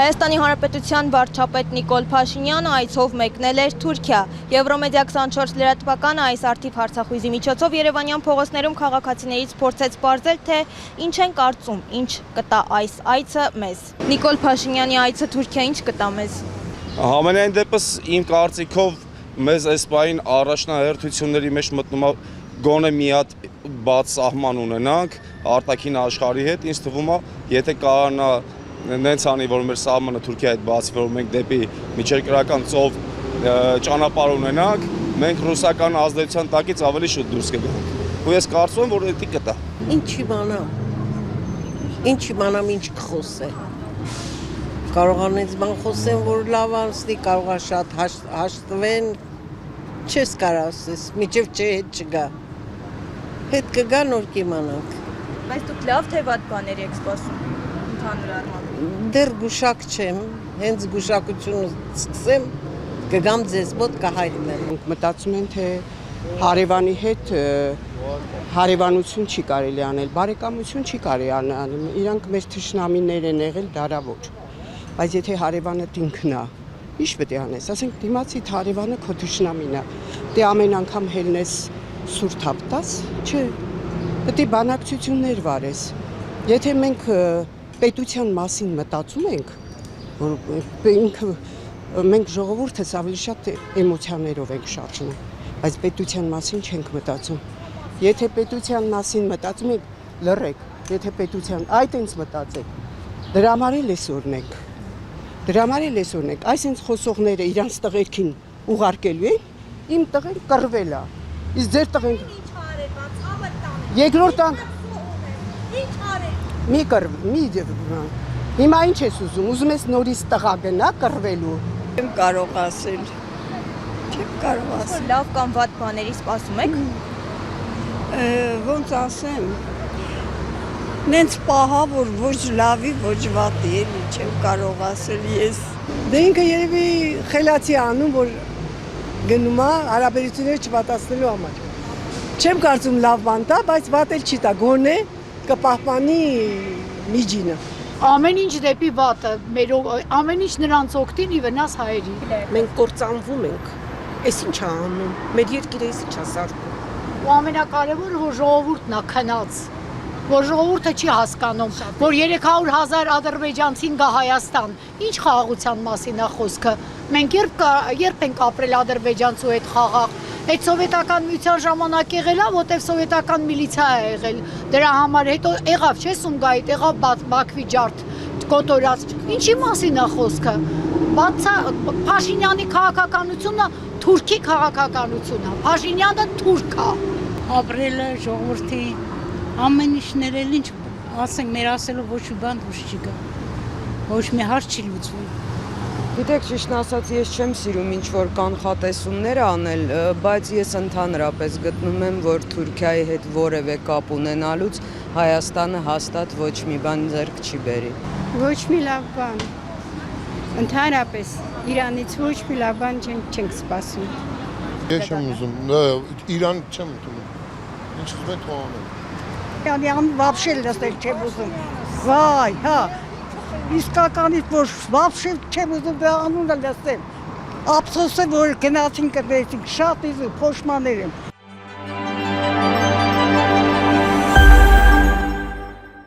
Հայաստանի Հանրապետության վարչապետ Նիկոլ Փաշինյանը այցով մեկնել էր Թուրքիա։ Եվրոմեդիա 24 լրատվականը այս արդիվ հարցախույզի միջոցով երևանյան փողոցներում քաղաքացիներից փորձեց պարզել, թե ինչ են կարծում, ինչ կտա այս այցը մեզ։ Նիկոլ Փաշինյանի այցը Թուրքիա ինչ կտա մեզ։ Համենայն դեպս իմ կարծիքով մեզ այս պահին առաջնահերթությունների մեջ մտնում է գոնե մի հատ բաց սահման ունենանք արտաքին աշխարհի հետ, ինձ թվում է, եթե կարողանա նենց անի, որ մեր սահմանը Թուրքիայի հետ բացի, որ մենք դեպի միջերկրական ծով ճանապարհ ունենանք, մենք ռուսական ազդեցության տակից ավելի շուտ դուրս կգանք։ Ու ես կարծում եմ, որ դա կտա։ Ինչ իմանամ, ինչ կխոսեմ։ Կարող անենց բան խոսեմ, որ լավ անցնի, կարող է շատ հաշտվեն, չես կարող ասես, միջև չէ հետ չգա։ Հետ կգա նոր կիմանանք։ Բայց դուք լավ թե վատ բաներ եք սպասում ընդհանուր առմամբ։ Դեռ գուշակ չեմ, հենց գուշակությունը սկսեմ, կգամ ձեզ մոտ կհայտնեմ։ Մտածում են, թե հարևանի հետ հարևանություն չի կարելի անել, բարեկամություն չի կարելի անել, իրանք մեր թշնամիներ են եղել դարավոր։ Բայց եթե հարևանը ինքն է, ինչ պետք է անես, ասենք դիմացի հարևանը քո թշնամին է, դե ամեն անգամ հելնես սուր թափտաս, չէ, պետք է բանակցություններ վարես։ Եթե մենք պետության մասին մտածում ենք, որ մենք ժողովուրդս ավելի շատ էմոցիաներով ենք շարժվում, բայց պետության մասին չենք մտածում։ Եթե պետության մասին մտածում եք, լռեք, եթե պետության այդ ինձ մտածեք, դրա համար էլ էսօրն եք, այս ինձ խոսողները իրանց տղերքին ուղարկելու են, իմ տղեն կռվել է, իսկ ձեր տղեն երկրորդ մի հիմա ինչ ես ուզում ես նորից տղա գնա կռվելու։ Չեմ կարող ասել։ Լավ կամ վատ բաների սպասում եք։ Ոնց ասեմ, նենց պահա, որ ոչ լավի, ոչ վատի էլի չեմ կարող ասել ես։ Դե ինքը երևի խելացի անում, որ գնում է հարաբերությունները չվատացնելու համար։ Չեմ կարծում լավ բան տա, բայց վատ էլ չի տա, գոնե կպահպանի միջինը։ Ամեն ինչ դեպի վատը, ամեն ինչ նրանց օգտին ի վնաս հայերի։ Մենք կործանվում ենք, ես ինչ է անում, մեր երկիրը ես ինչ է սարքում։ Ու ամենակարևորը, որ ժողովուրդն է քնած, որ ժողովուրդը չի հասկանում, որ 300,000 ադրբեջանցին գա Հայաստան, ինչ խաղաղության մասին է խոսքը։ Մենք երբ ենք ապրել ադրբեջանցու հետ խաղաղ, այդ սովետական միության ժամանակ եղել է, որտեղ սովետական միլիցիա է եղել, դրա համար հետո եղավ, չէ՞ Սումգայիթ, եղավ Բաքվի ջարդ, կոտորած, ինչի մասին է խոսքը։ Փաշինյանի քաղաքականությունը թուրքի քաղաքականություն է, Փաշինյանը թուրք է։ Ապրելը ժողովրդի ամեն ինչներ էլ ինչ ասենք մեր ասելով ոչ մի բան դուրս չի գա, ոչ մի հարց չի լուծվում։ Գիտեք, ճիշտն ասած, ես չեմ սիրում ինչ-որ կանխատեսումներ անել, բայց ես ընդհանրապես գտնում եմ, որ Թուրքիայի հետ որևէ կապ ունենալուց Հայաստանը հաստատ ոչ մի բան ձեռք չի բերի։ Ոչ մի լավ բան, ընդհանրապես Իրանից ոչ մի լավ բան չենք սպասում։ Ես չեմ ուզում, Իրան չեմ ուզում, ինչ ուզում են թողնել։ Յան վաբշե լսել չեմ ուզում, վայ, հա, իսկականից որ վաբշե չեմ ուզում դրա անունը լսել, ափսոս է, որ գնացին կտեսինք, շատ իզու փոշմաներ եմ,